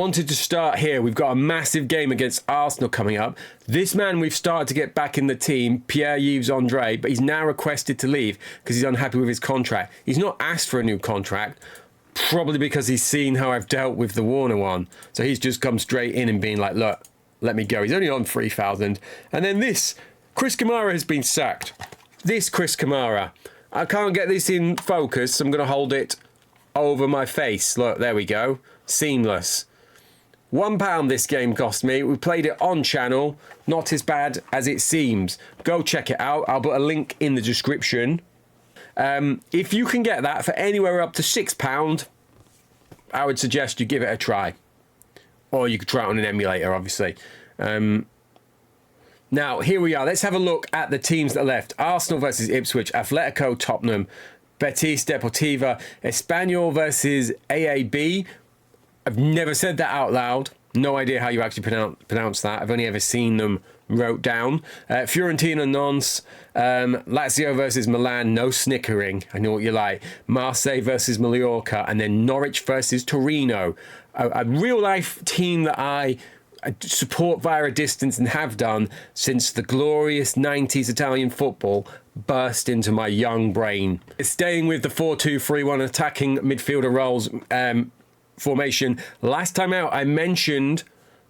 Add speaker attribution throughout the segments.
Speaker 1: wanted to start here. We've got a massive game against Arsenal coming up. This man we've started to get back in the team, Pierre-Yves Andre, but he's now requested to leave because he's unhappy with his contract. He's not asked for a new contract, probably because he's seen how I've dealt with the Warner one. So he's just come straight in and being like, look, let me go. He's only on 3,000. And then this, Chris Kamara has been sacked. This Chris Kamara. I can't get this in focus, so I'm going to hold it over my face. Look, there we go. Seamless. £1 this game cost me. We played it on channel. Not as bad as it seems. Go check it out. I'll put a link in the description. If you can get that for anywhere up to £6, I would suggest you give it a try. Or you could try it on an emulator, obviously. Now, here we are. Let's have a look at the teams that are left. Arsenal versus Ipswich, Atletico, Tottenham, Betis, Deportiva, Espanyol versus AAB. I've never said that out loud. No idea how you actually pronounce that. I've only ever seen them wrote down. Fiorentina, Nantes, Lazio versus Milan. No snickering. I know what you like. Marseille versus Mallorca, and then Norwich versus Torino. A real-life team that I support via a distance and have done since the glorious 90s Italian football burst into my young brain. Staying with the 4-2-3-1 attacking midfielder roles formation. Last time out, I mentioned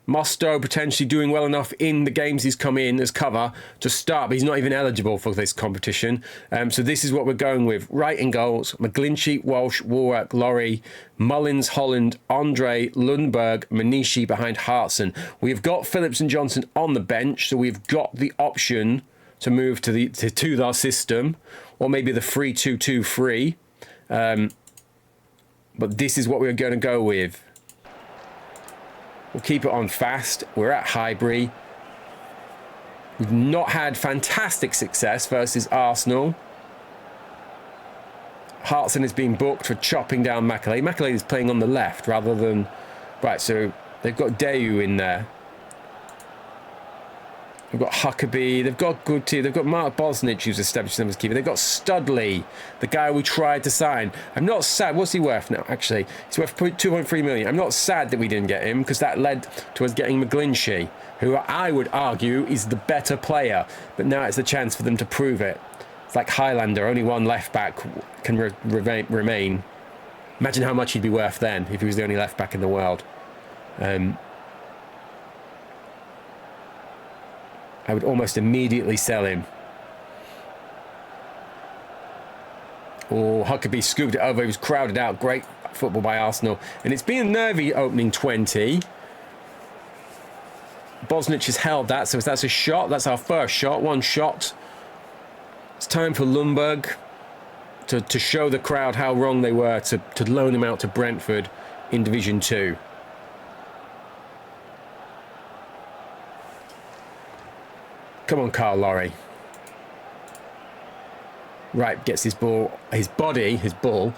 Speaker 1: Mosto potentially doing well enough in the games he's come in as cover to start, but he's not even eligible for this competition. So this is what we're going with. Right in goals, McGlinchey, Walsh, Warwick, Laurie, Mullins, Holland, Andre, Lundberg, Manishi behind Hartson. We've got Phillips and Johnson on the bench, so we've got the option to move to our system, or maybe the 3-2-2-3. But this is what we're going to go with. We'll keep it on fast. We're at Highbury. We've not had fantastic success versus Arsenal. Hartson has been booked for chopping down Macaulay. Macaulay is playing on the left rather than... Right, so they've got Dayu in there. They've got Huckabee. They've got good team. They've got Mark Bosnich, who's established himself as keeper. They've got Studley, the guy we tried to sign. I'm not sad. What's he worth now, actually? He's worth 2.3 million. I'm not sad that we didn't get him because that led to us getting McGlinchey, who I would argue is the better player. But now it's the chance for them to prove it. It's like Highlander. Only one left back can remain. Imagine how much he'd be worth then if he was the only left back in the world. I would almost immediately sell him. Oh, Huckabee scooped it over. He was crowded out. Great football by Arsenal. And it's been a nervy opening 20. Bosnich has held that, so that's a shot. That's our first shot. One shot. It's time for Lundberg to show the crowd how wrong they were to loan him out to Brentford in Division 2. Come on, Carl Laurie. Right, gets his ball, his ball.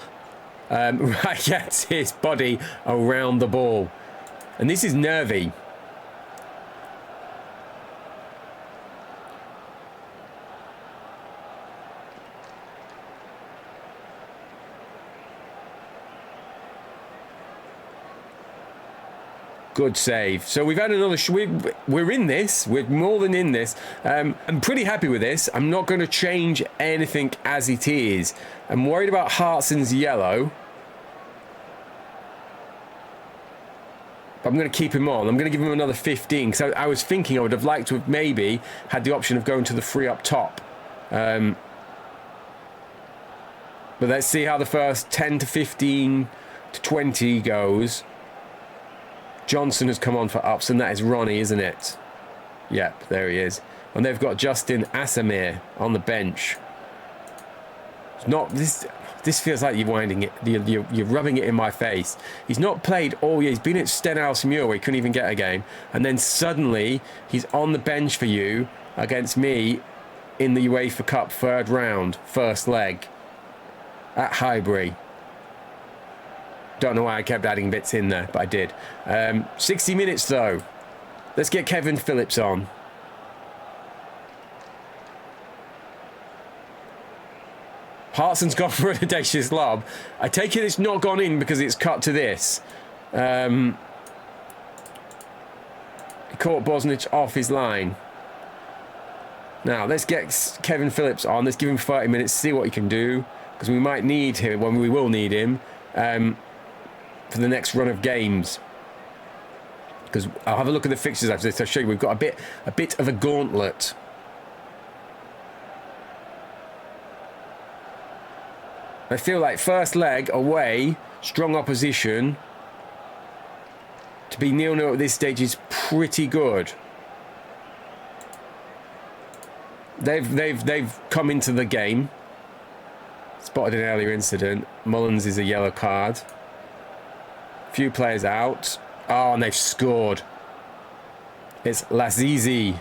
Speaker 1: Right, gets his body around the ball. And this is nervy. Good save. So we've had another... We're in this. We're more than in this. I'm pretty happy with this. I'm not going to change anything as it is. I'm worried about Hartson's yellow. But I'm going to keep him on. I'm going to give him another 15. Because I was thinking I would have liked to have maybe had the option of going to the 3 up top. But let's see how the first 10 to 15 to 20 goes. Johnson has come on for Upson. That is Ronnie, isn't it? Yep, there he is. And they've got Justin Asamir on the bench. It's not this. This feels like you're winding it. You're rubbing it in my face. He's not played all year. He's been at Stenhousemuir where he couldn't even get a game, and then suddenly he's on the bench for you against me in the UEFA Cup third round, first leg at Highbury. Don't know why I kept adding bits in there, but I did. 60 minutes though. Let's get Kevin Phillips on. Hartson's gone for an audacious lob. I take it it's not gone in because it's cut to this. caught Bosnich off his line. Now, let's get Kevin Phillips on. Let's give him 30 minutes, see what he can do. Because we might need him, when we will need him, for the next run of games. Because I'll have a look at the fixtures after this. I'll show you we've got a bit of a gauntlet. I feel like first leg away, strong opposition. To be 0-0 at this stage is pretty good. They've come into the game. Spotted an earlier incident. Mullins is a yellow card. Few players out. Oh, and they've scored. It's Lazizi.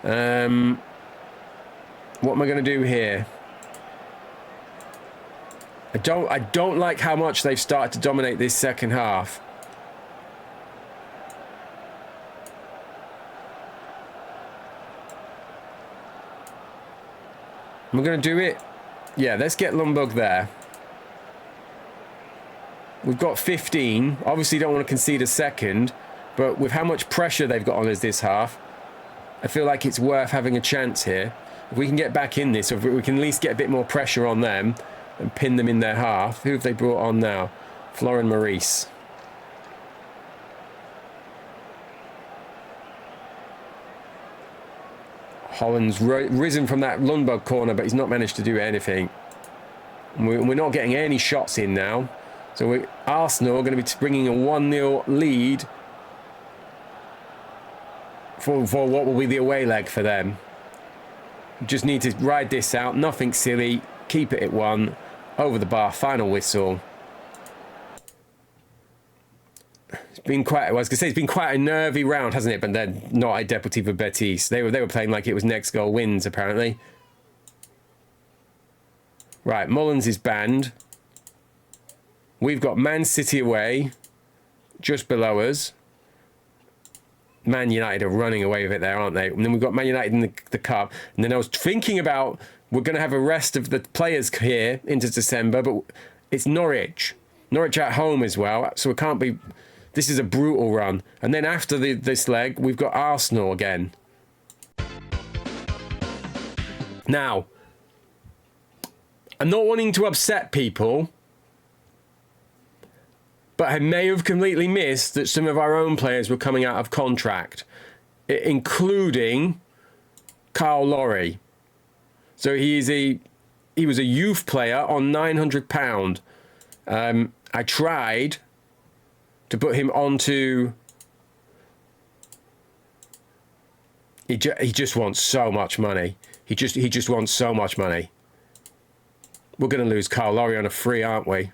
Speaker 1: What am I going to do here? I don't like how much they've started to dominate this second half. We're going to do it. Yeah, let's get Lombok there. We've got 15. Obviously don't want to concede a second, but with how much pressure they've got on us this half, I feel like it's worth having a chance here. If we can get back in this, or if we can at least get a bit more pressure on them and pin them in their half. Who have they brought on now? Florin Maurice. Holland's risen from that Lundberg corner, but he's not managed to do anything. We're not getting any shots in now. So Arsenal are going to be bringing a 1-0 lead for what will be the away leg for them. Just need to ride this out. Nothing silly. Keep it at 1. Over the bar. Final whistle. It's been quite. I was going to say it's been quite a nervy round, hasn't it? But then not a deputy for Betis. They were playing like it was next goal wins apparently. Right, Mullins is banned. We've got Man City away, just below us. Man United are running away with it there, aren't they? And then we've got Man United in the Cup. And then I was thinking about, we're going to have a rest of the players here into December, but it's Norwich. Norwich at home as well, so it can't be... This is a brutal run. And then after this leg, we've got Arsenal again. Now, I'm not wanting to upset people, but I may have completely missed that some of our own players were coming out of contract, including Carl Lorry. So he was a youth player on £900. I tried to put him onto... He just wants so much money. He just wants so much money. We're going to lose Carl Lorry on a free, aren't we?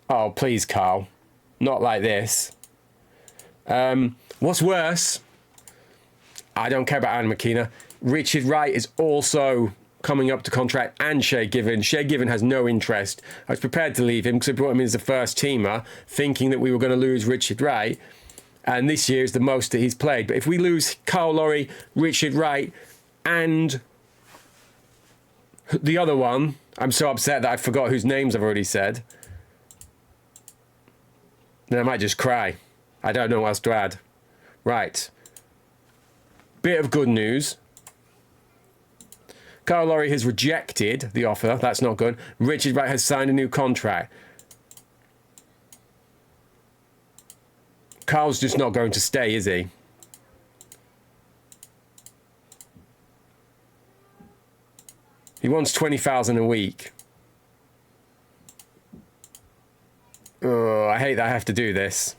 Speaker 1: Oh, please, Carl. Not like this. What's worse, I don't care about Anna McKenna. Richard Wright is also coming up to contract, and Shea Given. Shea Given has no interest. I was prepared to leave him because I brought him in as a first teamer, thinking that we were going to lose Richard Wright. And this year is the most that he's played. But if we lose Carl Lorry, Richard Wright, and the other one, I'm so upset that I forgot whose names I've already said. Then I might just cry. I don't know what else to add. Right. Bit of good news. Carl Lorry has rejected the offer. That's not good. Richard Wright has signed a new contract. Carl's just not going to stay, is he? He wants 20,000 a week. Oh, I hate that I have to do this.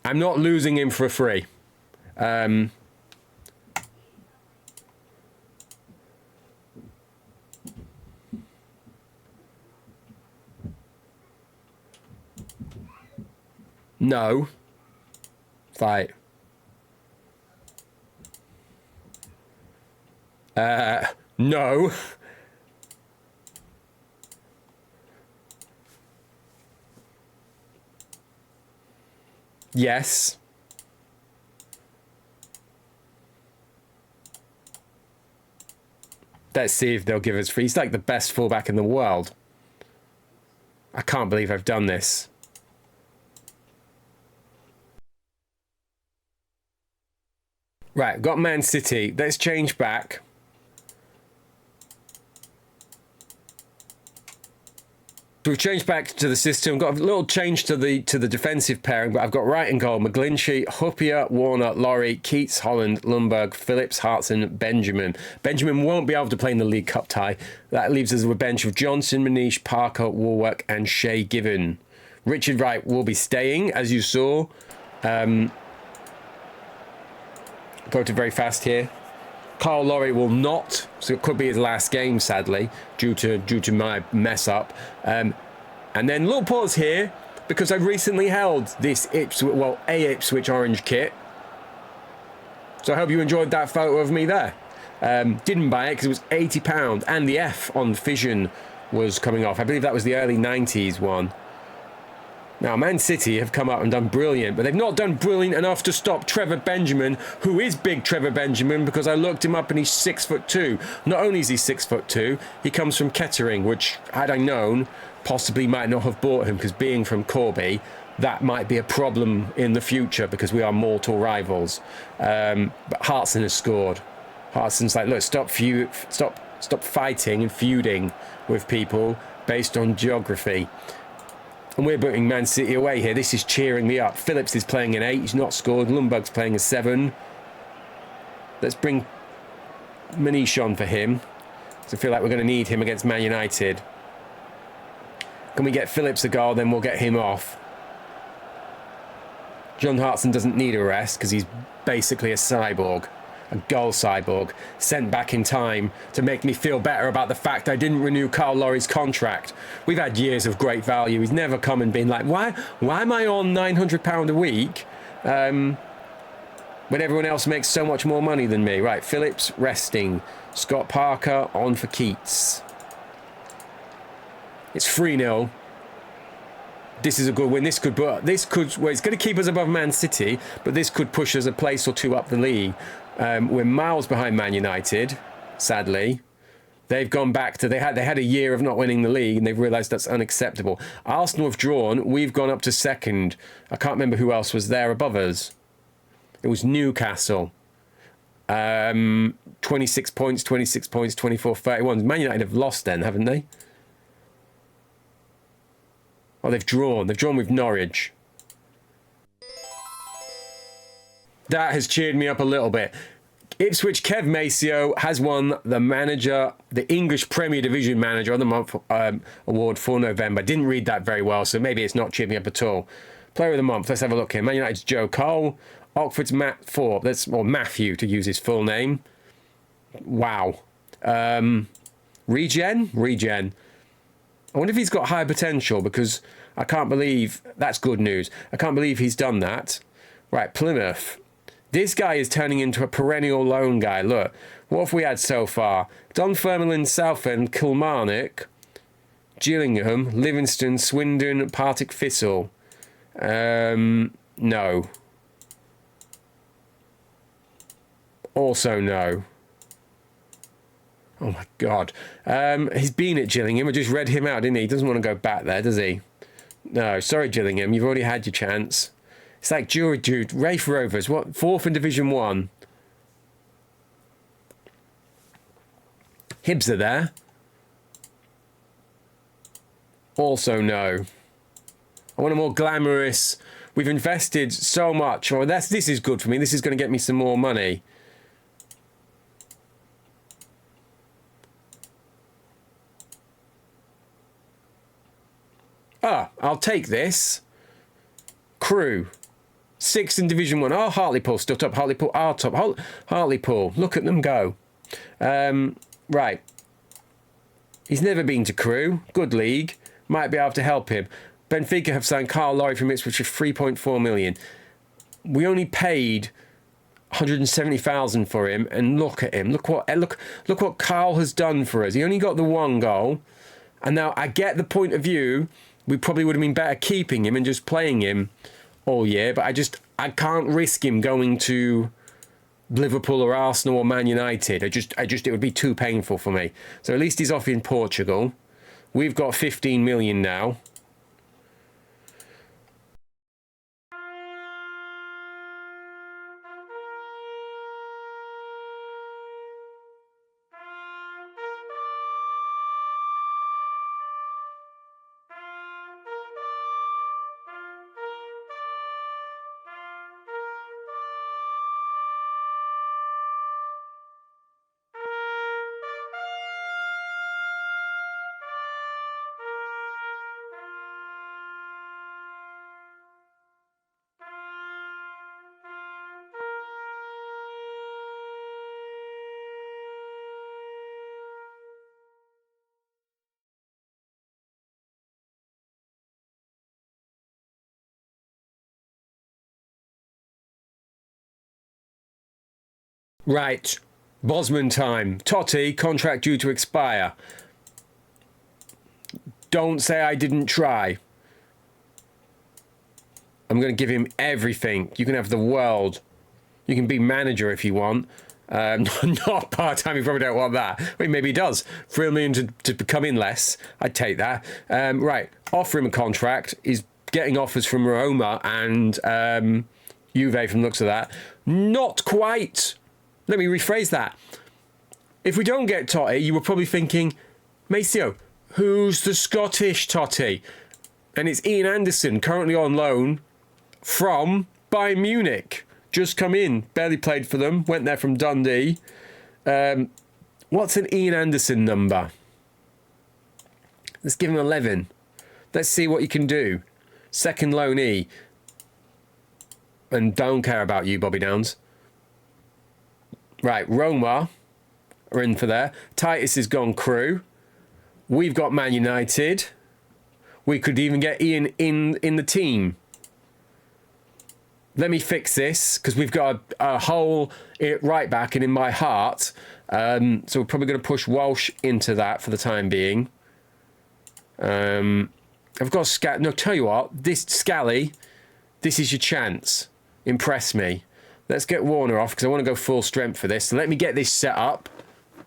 Speaker 1: I'm not losing him for free. No. Fight. No. Yes. Let's see if they'll give us free. He's like the best fullback in the world. I can't believe I've done this. Right, got Man City. Let's change back. We've changed back to the system. Got a little change to the defensive pairing, but I've got right in goal McGlinchey, Huppier, Warner, Laurie, Keats, Holland, Lundberg, Phillips, Hartson, Benjamin. Benjamin won't be able to play in the League Cup tie. That leaves us with a bench of Johnson, Manish, Parker, Warwick, and Shea Given. Richard Wright will be staying, as you saw. Go to very fast here. Carl Laurie will not, so it could be his last game, sadly, due to my mess up. And then little pause here, because I recently held this Ipswich orange kit. So I hope you enjoyed that photo of me there. Didn't buy it because it was £80, and the F on Fission was coming off. I believe that was the early 90s one. Now, Man City have come out and done brilliant, but they've not done brilliant enough to stop Trevor Benjamin, who is big Trevor Benjamin, because I looked him up and he's 6'2". Not only is he 6'2", he comes from Kettering, which, had I known, possibly might not have bought him, because being from Corby, that might be a problem in the future, because we are mortal rivals. But Hartson has scored. Hartson's like, look, stop fighting and feuding with people based on geography. And we're putting Man City away here. This is cheering me up. Phillips is playing an 8. He's not scored. Lundberg's playing a 7. Let's bring Manish on for him. So I feel like we're going to need him against Man United. Can we get Phillips a goal? Then we'll get him off. John Hartson doesn't need a rest because he's basically a cyborg. A goal cyborg, sent back in time to make me feel better about the fact I didn't renew Carl Laurie's contract. We've had years of great value. He's never come and been like, why am I on £900 a week when everyone else makes so much more money than me? Right, Phillips resting. Scott Parker on for Keats. It's 3-0. This is a good win. It's going to keep us above Man City, but this could push us a place or two up the league. We're miles behind Man United, sadly. They've gone back to... They had a year of not winning the league, and they've realised that's unacceptable. Arsenal have drawn. We've gone up to second. I can't remember who else was there above us. It was Newcastle. 26 points, 24, 31. Man United have lost then, haven't they? Oh, they've drawn. They've drawn with Norwich. That has cheered me up a little bit. Ipswich Kev Masio has won the English Premier Division Manager of the Month award for November. Didn't read that very well, so maybe it's not cheered me up at all. Player of the Month, let's have a look here. Man United's Joe Cole. Oxford's Matt Forbes, or Matthew to use his full name. Wow. Regen. I wonder if he's got high potential, because I can't believe... That's good news. I can't believe he's done that. Right, Plymouth. This guy is turning into a perennial loan guy. Look, what have we had so far? Dunfermline, Southend, Kilmarnock, Gillingham, Livingston, Swindon, Partick Thistle. No. Also no. Oh my God. He's been at Gillingham. I just read him out, didn't he? He doesn't want to go back there, does he? No, sorry, Gillingham. You've already had your chance. It's like Jude, Rafe Rovers, what? 4th in Division 1. Hibs are there. Also no. I want a more glamorous... We've invested so much. Oh, this is good for me. This is going to get me some more money. I'll take this. Crew. 6th in Division 1. Oh, Hartlepool still top. Hartlepool are top. Hartlepool. Look at them go. Right. He's never been to Crew. Good league. Might be able to help him. Benfica have signed Carl Laurie from Ipswich for 3.4 million. We only paid 170,000 for him, and look at him. Look what Carl has done for us. He only got the 1 goal. And now I get the point of view. We probably would have been better keeping him and just playing him all year, but I can't risk him going to Liverpool or Arsenal or Man United. It would be too painful for me. So at least he's off in Portugal. We've got 15 million now. Right, Bosman time. Totti, contract due to expire. Don't say I didn't try. I'm going to give him everything. You can have the world. You can be manager if you want. Not part-time, you probably don't want that. I mean, maybe he does. 3 million to come in less. I'd take that. Right, offer him a contract. He's getting offers from Roma and Juve from the looks of that. Not quite. Let me rephrase that. If we don't get Totti, you were probably thinking, Masio, who's the Scottish Totti? And it's Ian Anderson, currently on loan from Bayern Munich. Just come in, barely played for them, went there from Dundee. What's an Ian Anderson number? Let's give him 11. Let's see what you can do. Second loanee. And don't care about you, Bobby Downs. Right, Roma are in for there. Titus has gone crew. We've got Man United. We could even get Ian in the team. Let me fix this, because we've got a hole right back and in my heart. So we're probably going to push Walsh into that for the time being. I've got no, tell you what, this Scally, this is your chance. Impress me. Let's get Warner off because I want to go full strength for this. So let me get this set up.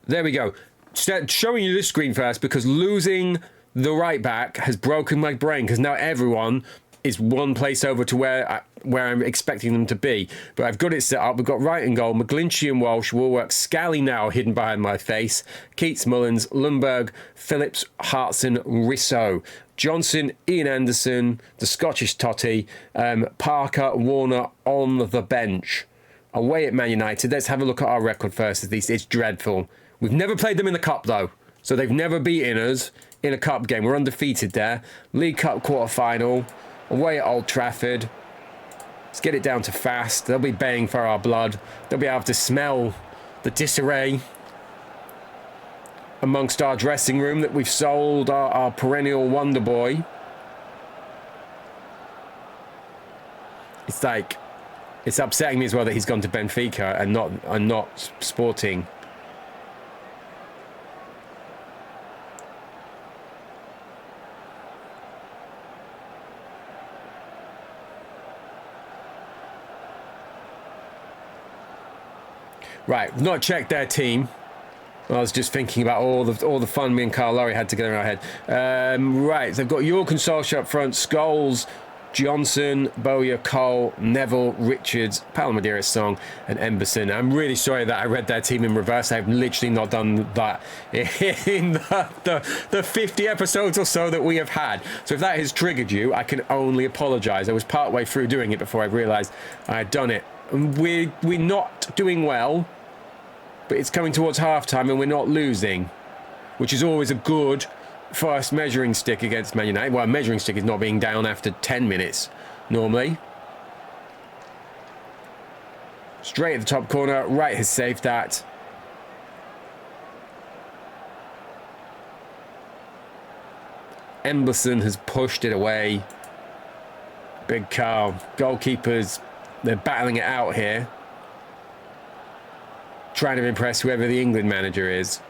Speaker 1: There we go. Showing you this screen first because losing the right back has broken my brain because now everyone is one place over to where I'm expecting them to be. But I've got it set up. We've got right and goal. McGlinchey and Walsh will work. Scally now hidden behind my face. Keats, Mullins, Lundberg, Phillips, Hartson, Risso. Johnson, Ian Anderson, the Scottish Totti, Parker, Warner on the bench. Away at Man United. Let's have a look at our record first. It's dreadful. We've never played them in the Cup, though. So they've never beaten us in a Cup game. We're undefeated there. League Cup quarter-final. Away at Old Trafford. Let's get it down to fast. They'll be baying for our blood. They'll be able to smell the disarray amongst our dressing room that we've sold our perennial wonder boy. It's like... It's upsetting me as well that he's gone to Benfica and not Sporting. Right, we've not checked their team. I was just thinking about all the fun me and Carl Laurie had together in our head. Right, they've got York and Solskjaer up front, Scholes, Johnson, Bowyer, Cole, Neville, Richards, Palmadira's Song, and Emberson. I'm really sorry that I read their team in reverse. I've literally not done that in the 50 episodes or so that we have had. So if that has triggered you, I can only apologise. I was partway through doing it before I realised I had done it. We're not doing well, but it's coming towards half-time and we're not losing, which is always a good first measuring stick against Man United. Well, a measuring stick is not being down after 10 minutes, normally. Straight at the top corner. Wright has saved that. Emberson has pushed it away. Big Carl. Goalkeepers, they're battling it out here. Trying to impress whoever the England manager is.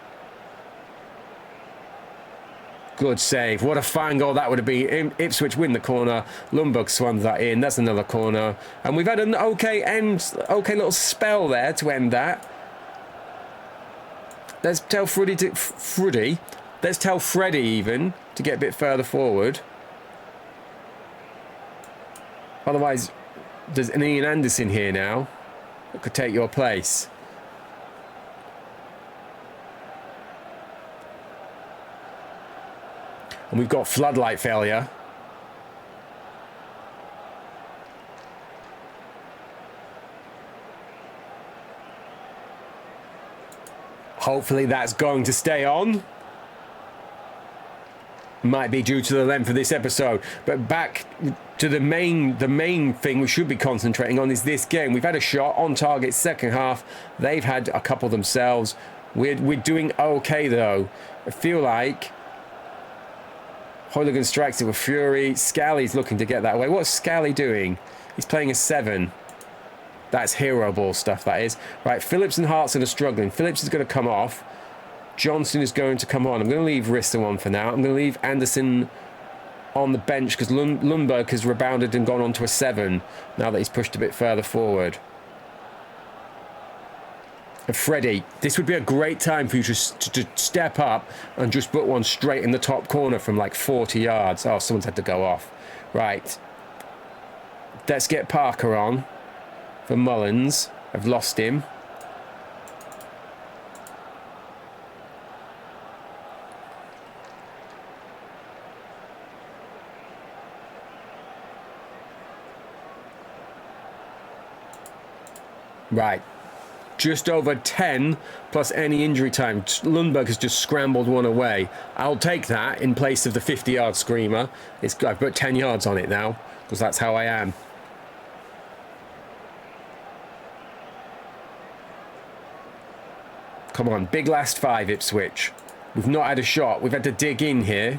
Speaker 1: Good save. What a fine goal that would have been. Ipswich win the corner. Lundberg swans that in. That's another corner. And we've had an okay little spell there to end that. Let's tell let's tell Freddie even to get a bit further forward. Otherwise, there's an Ian Anderson here now that could take your place. And we've got floodlight failure. Hopefully that's going to stay on. Might be due to the length of this episode. But back to the main thing we should be concentrating on is this game. We've had a shot on target second half. They've had a couple themselves. We're doing okay though. I feel like Hooligan strikes it with fury. Scally's looking to get that away. What's Scally doing? He's playing a 7. That's hero ball stuff, that is. Right, Phillips and Hartson are struggling. Phillips is going to come off. Johnson is going to come on. I'm going to leave Risto on for now. I'm going to leave Anderson on the bench because Lundberg has rebounded and gone on to a 7 now that he's pushed a bit further forward. And Freddie, this would be a great time for you to step up and just put one straight in the top corner from like 40 yards. Oh, someone's had to go off. Right. Let's get Parker on for Mullins. I've lost him. Right. Just over 10 plus any injury time. Lundberg has just scrambled one away. I'll take that in place of the 50-yard screamer. I've put 10 yards on it now because that's how I am. Come on, big last 5, Ipswich. We've not had a shot. We've had to dig in here.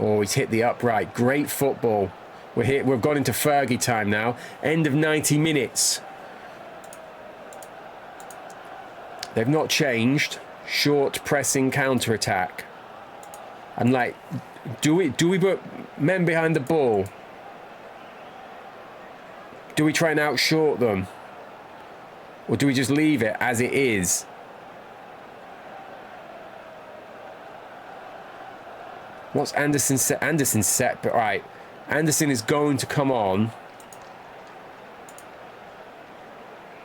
Speaker 1: Oh, he's hit the upright. Great football. We're here. We've gone into Fergie time now. End of 90 minutes. They've not changed. Short pressing counter-attack. I'm like, do we put men behind the ball? Do we try and outshort them? Or do we just leave it as it is? What's Anderson set? Anderson's set, but right. Anderson is going to come on.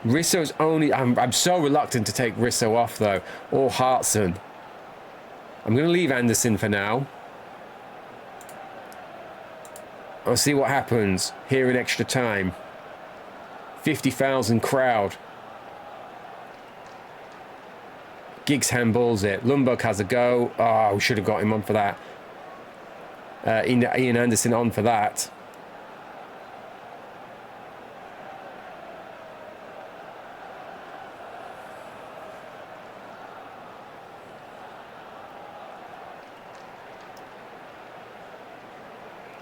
Speaker 1: Risso's only... I'm so reluctant to take Risso off, though. Or Hartson. I'm going to leave Anderson for now. I'll see what happens here in extra time. 50,000 crowd. Giggs handballs it. Lundberg has a go. Oh, we should have got him on for that. Ian Anderson on for that.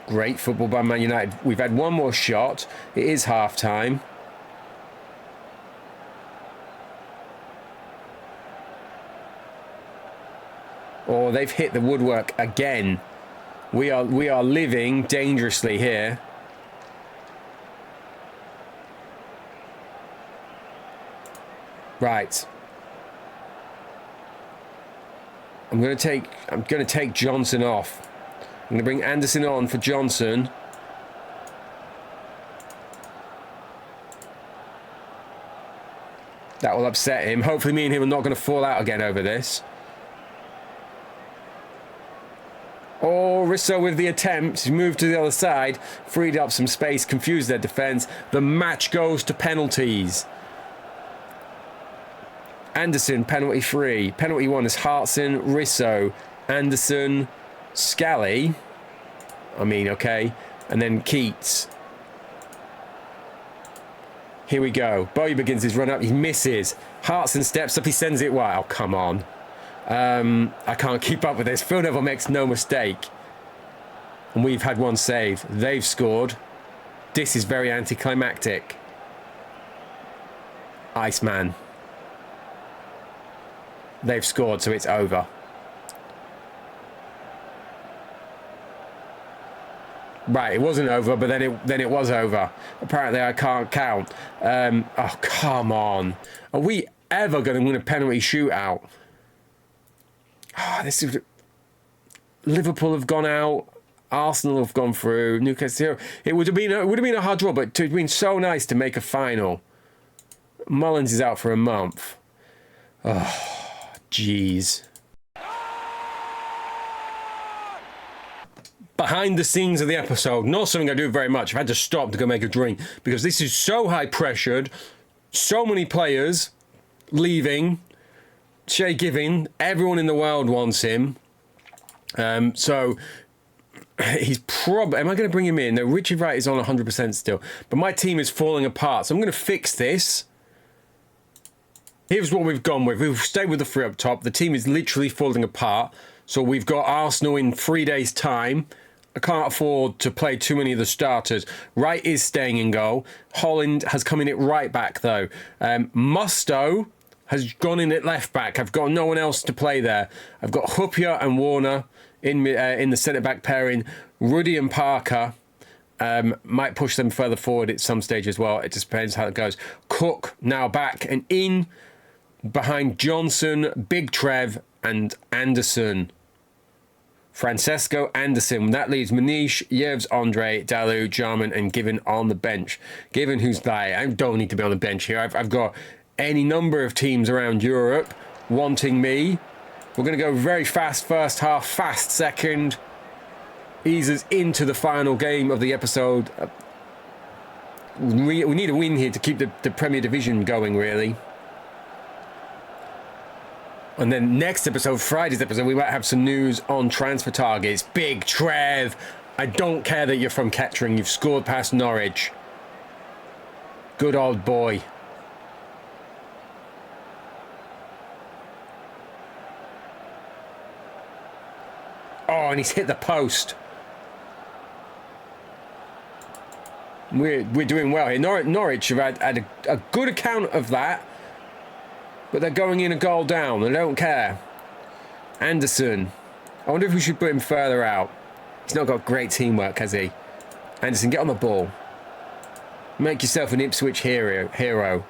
Speaker 1: Great football by Man United. We've had one more shot. It is half time. Oh, they've hit the woodwork again. We are living dangerously here. Right. I'm going to take Johnson off. I'm going to bring Anderson on for Johnson. That will upset him. Hopefully me and him are not going to fall out again over this. Oh, Risso with the attempt. He's moved to the other side. Freed up some space. Confused their defence. The match goes to penalties. Anderson, penalty free. Penalty 1 is Hartson, Risso, Anderson, Scally. I mean, okay. And then Keats. Here we go. Bowie begins his run up. He misses. Hartson steps up. He sends it wide. Oh, come on. I can't keep up with this. Phil Neville makes no mistake. And we've had one save. They've scored. This is very anticlimactic. Iceman. They've scored, so it's over. Right, it wasn't over, but then it was over. Apparently, I can't count. Oh, come on. Are we ever going to win a penalty shootout? Oh, this is... Liverpool have gone out. Arsenal have gone through. Newcastle. It would have been a hard draw, but it would have been so nice to make a final. Mullins is out for a month. Oh, jeez. Behind the scenes of the episode, not something I do very much. I've had to stop to go make a drink because this is so high pressured. So many players leaving. Shay Giving, everyone in the world wants him. So he's probably... Am I going to bring him in? No, Richard Wright is on 100% still. But my team is falling apart. So I'm going to fix this. Here's what we've gone with. We've stayed with the three up top. The team is literally falling apart. So we've got Arsenal in 3 days' time. I can't afford to play too many of the starters. Wright is staying in goal. Holland has come in at right back, though. Musto has gone in at left back. I've got no one else to play there. I've got Huppier and Warner in the centre-back pairing. Ruddy and Parker might push them further forward at some stage as well. It just depends how it goes. Cook now back and in behind Johnson, Big Trev and Anderson. Francesco Anderson. That leaves Manish, Yevs, Andre, Dalu, Jarman and Given on the bench. Given who's there. I don't need to be on the bench here. I've got any number of teams around Europe wanting me. We're going to go very fast first half, fast second. Ease us into the final game of the episode. We need a win here to keep the Premier Division going, really. And then next episode, Friday's episode, we might have some news on transfer targets. Big Trev. I don't care that you're from Kettering. You've scored past Norwich. Good old boy. Oh, and he's hit the post. We're doing well here. Norwich have had a good account of that. But they're going in a goal down. They don't care. Anderson. I wonder if we should put him further out. He's not got great teamwork, has he? Anderson, get on the ball. Make yourself an Ipswich hero.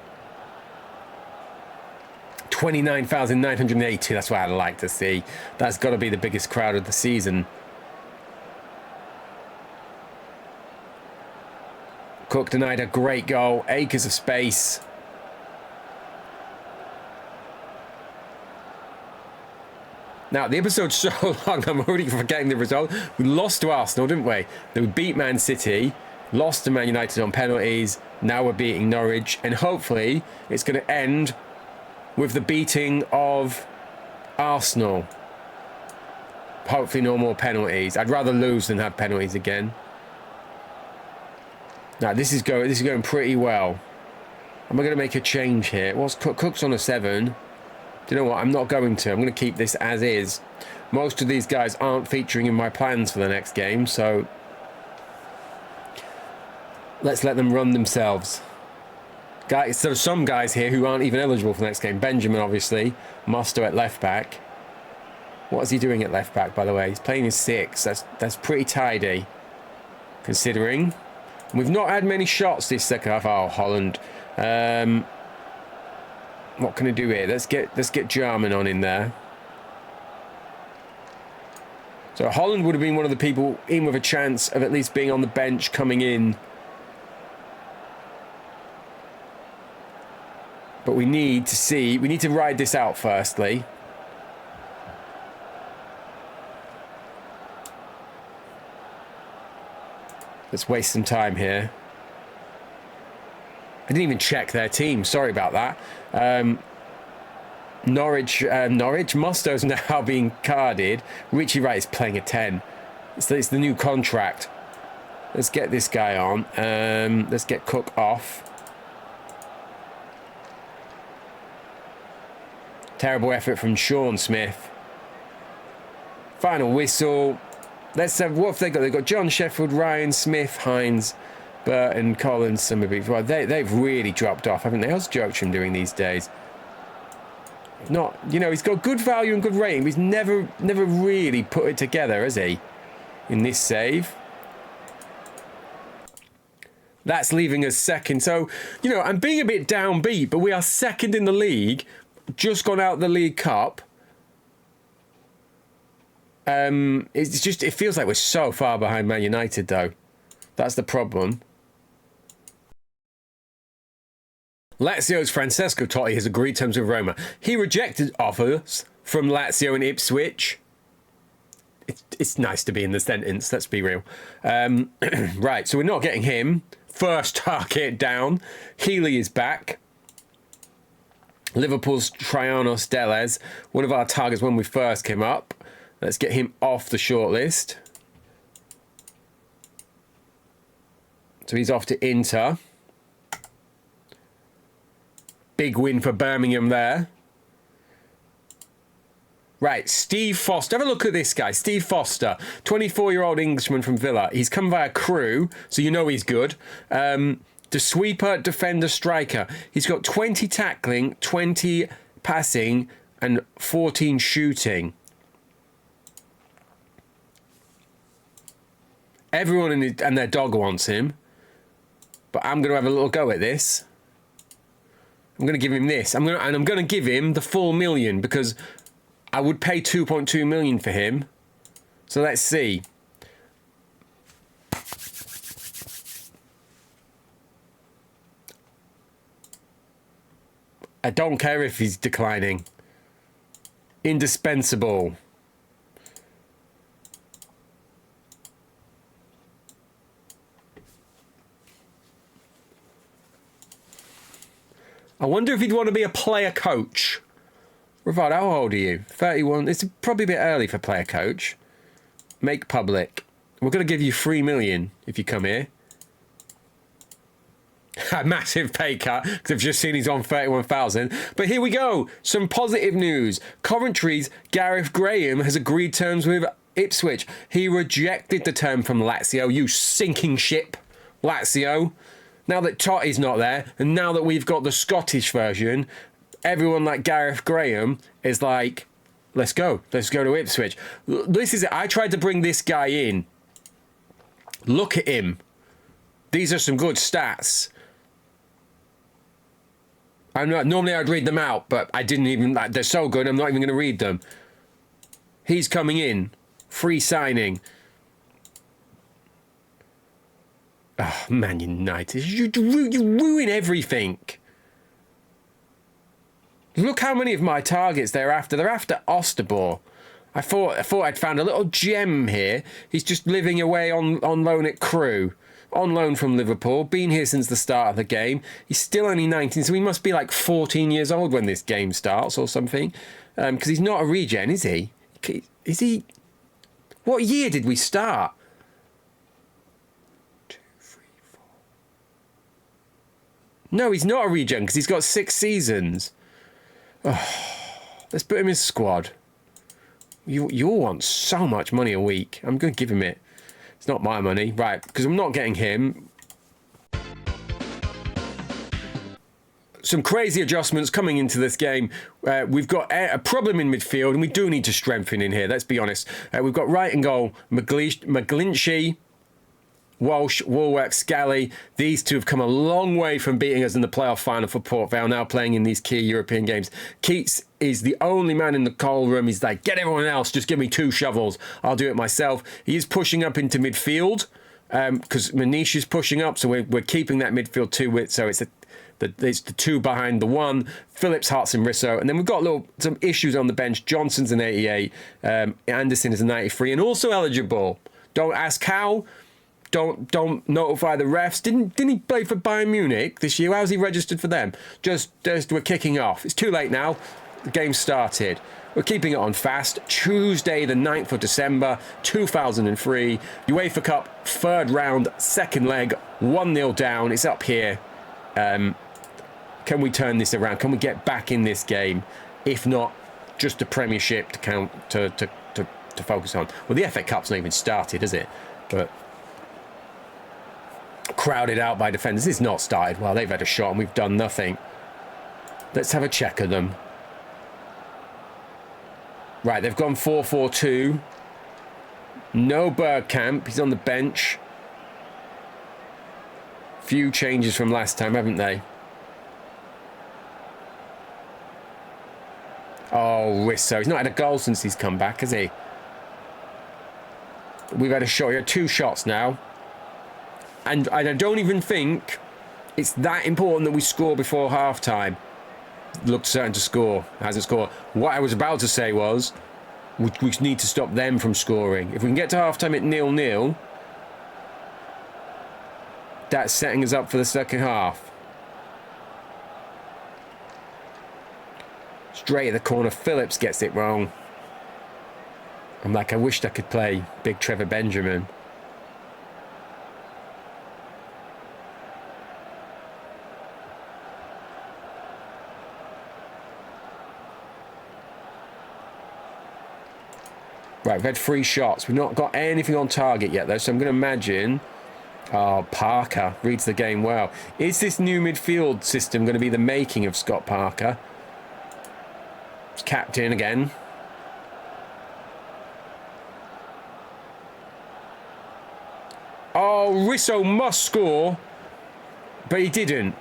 Speaker 1: 29,980. That's what I'd like to see. That's got to be the biggest crowd of the season. Cook denied a great goal. Acres of space. Now, the episode's so long, I'm already forgetting the result. We lost to Arsenal, didn't we? Then we beat Man City, lost to Man United on penalties. Now we're beating Norwich. And hopefully, it's going to end with the beating of Arsenal. Hopefully, no more penalties. I'd rather lose than have penalties again. Now, this is going pretty well. Am I going to make a change here? What's Cook's on a 7? Do you know what? I'm not going to. I'm going to keep this as is. Most of these guys aren't featuring in my plans for the next game, so let's let them run themselves. Guys, there are some guys here who aren't even eligible for the next game. Benjamin, obviously. Musto at left back. What is he doing at left back, by the way? He's playing his 6. That's pretty tidy, considering. We've not had many shots this second half. Oh, Holland. What can I do here? Let's get Jarman on in there. So Holland would have been one of the people in with a chance of at least being on the bench coming in. But we need to ride this out firstly. Let's waste some time here. I didn't even check their team. Sorry about that. Norwich Musto's now being carded. Richie Wright is playing a 10. It's the new contract. Let's get this guy on. Let's get Cook off. Terrible effort from Sean Smith. Final whistle. Let's have, what have they got? They've got John, Sheffield, Ryan, Smith, Hines, Burton, Collins, Summerby. Well, they've really dropped off, haven't they? How's Joachim doing these days? Not, you know, he's got good value and good rating, but he's never really put it together, has he? In this save. That's leaving us second. So, you know, I'm being a bit downbeat, but we are second in the league. Just gone out the League Cup. It's just, it feels like we're so far behind Man United, though. That's the problem. Lazio's Francesco Totti has agreed terms with Roma. He rejected offers from Lazio and Ipswich. It's nice to be in the sentence, let's be real. Right, so we're not getting him. First target down. Healy is back. Liverpool's Trianos Delez, one of our targets when we first came up. Let's get him off the shortlist. So he's off to Inter. Big win for Birmingham there. Right, Steve Foster. Have a look at this guy. Steve Foster, 24-year-old Englishman from Villa. He's come via Crew, so you know he's good. The sweeper, defender, striker. He's got 20 tackling, 20 passing, and 14 shooting. Everyone and their dog wants him. But I'm going to have a little go at this. I'm going to give him this. I'm going to give him the full million because I would pay 2.2 million for him. So let's see. I don't care if he's declining. Indispensable. I wonder if he'd want to be a player coach. Rivard, how old are you? 31. It's probably a bit early for player coach. Make public. We're going to give you 3 million if you come here. A massive pay cut because I've just seen he's on 31,000. But here we go. Some positive news. Coventry's Gareth Graham has agreed terms with Ipswich. He rejected the term from Lazio. You sinking ship, Lazio. Now that Totti's not there, and now that we've got the Scottish version, everyone like Gareth Graham is like, let's go to Ipswich. This is it. I tried to bring this guy in. Look at him. These are some good stats. Normally I'd read them out, but I didn't even, they're so good, I'm not even going to read them. He's coming in. Free signing. Oh, Man United. You ruin everything. Look how many of my targets they're after. They're after Osterbor. I thought I'd found a little gem here. He's just living away on loan at Crew. On loan from Liverpool. Been here since the start of the game. He's still only 19, so he must be like 14 years old when this game starts or something. Because he's not a regen, is he? Is he? What year did we start? 2, 3, 4. No, he's not a regen because he's got 6 seasons. Oh, let's put him in squad. You'll want so much money a week. I'm going to give him it. It's not my money. Right, because I'm not getting him. Some crazy adjustments coming into this game. We've got a problem in midfield, and we do need to strengthen in here, let's be honest. We've got right and goal, McGlinchey, Walsh, Warwick, Scally. These two have come a long way from beating us in the playoff final for Port Vale, now playing in these key European games. Keats is the only man in the coal room. He's like, get everyone else, just give me 2 shovels. I'll do it myself. He is pushing up into midfield because Manish is pushing up, so we're keeping that midfield 2 width, so it's the 2 behind the 1. Phillips, Hartson, Risso. And then we've got some issues on the bench. Johnson's an 88. Anderson is a 93 and also eligible. Don't ask how. Don't notify the refs. Didn't he play for Bayern Munich this year? How's he registered for them? Just we're kicking off. It's too late now. The game started. We're keeping it on fast. Tuesday, the 9th of December, 2003. UEFA Cup, 3rd round, 2nd leg, 1-0 down. It's up here. Can we turn this around? Can we get back in this game? If not, just a Premiership to to focus on. Well, the FA Cup's not even started, is it? But crowded out by defenders. It's not started well. They've had a shot and we've done nothing. Let's have a check of them. Right, they've gone 4-4-2. No Bergkamp. He's on the bench. Few changes from last time, haven't they? Oh, Risso. He's not had a goal since he's come back, has he? We've had a shot here. 2 shots now. And I don't even think it's that important that we score before half-time. Looked certain to score. Hasn't scored. What I was about to say was, we need to stop them from scoring. If we can get to half-time at 0-0, that's setting us up for the second half. Straight at the corner. Phillips gets it wrong. I'm like, I wished I could play Big Trevor Benjamin. Right, we've had 3 shots. We've not got anything on target yet, though, so I'm going to imagine... Oh, Parker reads the game well. Is this new midfield system going to be the making of Scott Parker? He's captain again. Oh, Risso must score. But he didn't.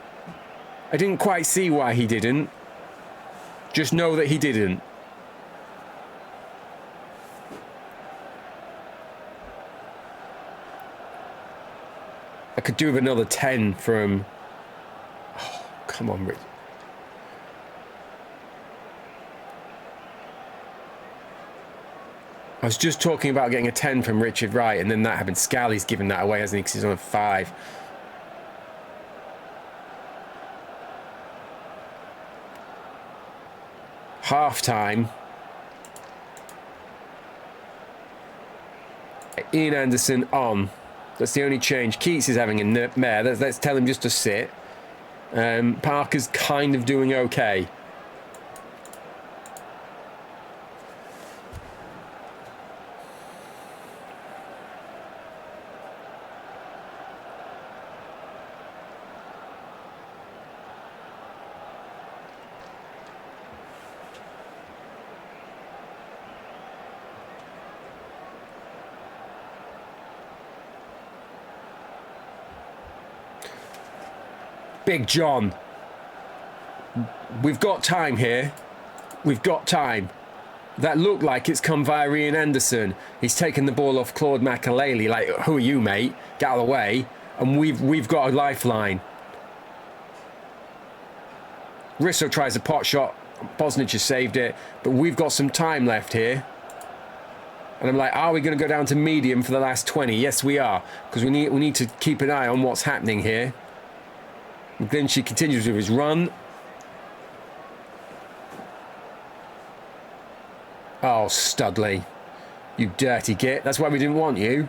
Speaker 1: I didn't quite see why he didn't. Just know that he didn't. I could do with another 10 from... Oh, come on, Rich. I was just talking about getting a 10 from Richard Wright, and then that happened. Scally's given that away, hasn't he? Because he's on a 5. Half-time. Ian Anderson on. That's the only change. Keats is having a mare. Let's tell him just to sit. Parker's kind of doing okay. Big John. We've got time here. We've got time. That looked like it's come via Ian Anderson. He's taken the ball off Claude Makaleli. Like, who are you, mate? Get out of the way. And we've got a lifeline. Risso tries a pot shot. Bosnich has saved it. But we've got some time left here. And I'm like, are we going to go down to medium for the last 20? Yes, we are. Because we need to keep an eye on what's happening here. Then she continues with his run. Oh, Studley. You dirty git. That's why we didn't want you.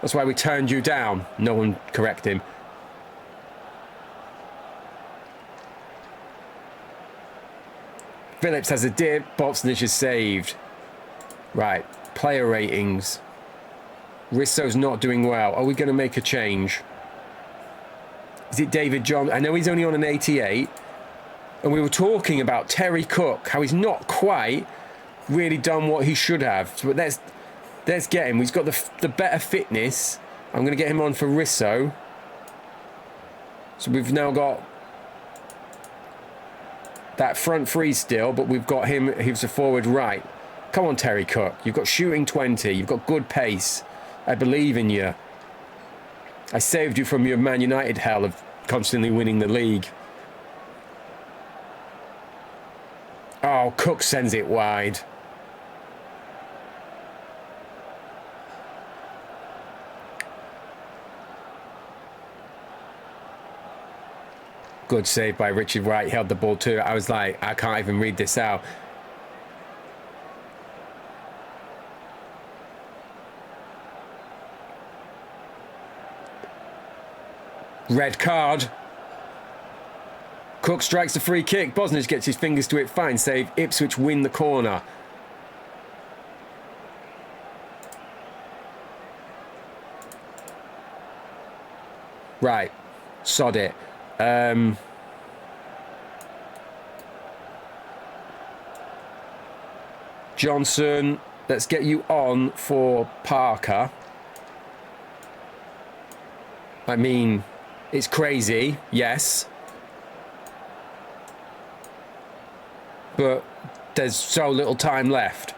Speaker 1: That's why we turned you down. No one correct him. Phillips has a dip. Bosnich is saved. Right. Player ratings. Risso's not doing well. Are we going to make a change? Is it David John? I know he's only on an 88. And we were talking about Terry Cook, how he's not quite really done what he should have. So let's get him. He's got the better fitness. I'm going to get him on for Risso. So we've now got that front three still, but we've got him. He's a forward right. Come on, Terry Cook. You've got shooting 20. You've got good pace. I believe in you. I saved you from your Man United hell of constantly winning the league. Oh, Cook sends it wide. Good save by Richard Wright. Held the ball too. I was like, I can't even read this out. Red card. Cook strikes the free kick. Bosnich gets his fingers to it. Fine save. Ipswich win the corner. Right. Sod it. Johnson, let's get you on for Parker. I mean, it's crazy, yes. But there's so little time left.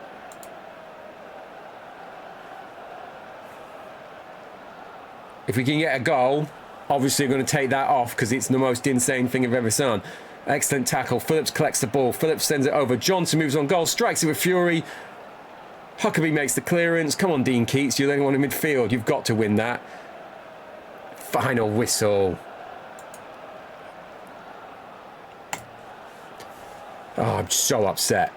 Speaker 1: If we can get a goal, obviously we're going to take that off because it's the most insane thing I've ever seen. Excellent tackle. Phillips collects the ball. Phillips sends it over. Johnson moves on goal, strikes it with fury. Huckabee makes the clearance. Come on, Dean Keats. You're the only one in midfield. You've got to win that. Final whistle. Oh, I'm so upset.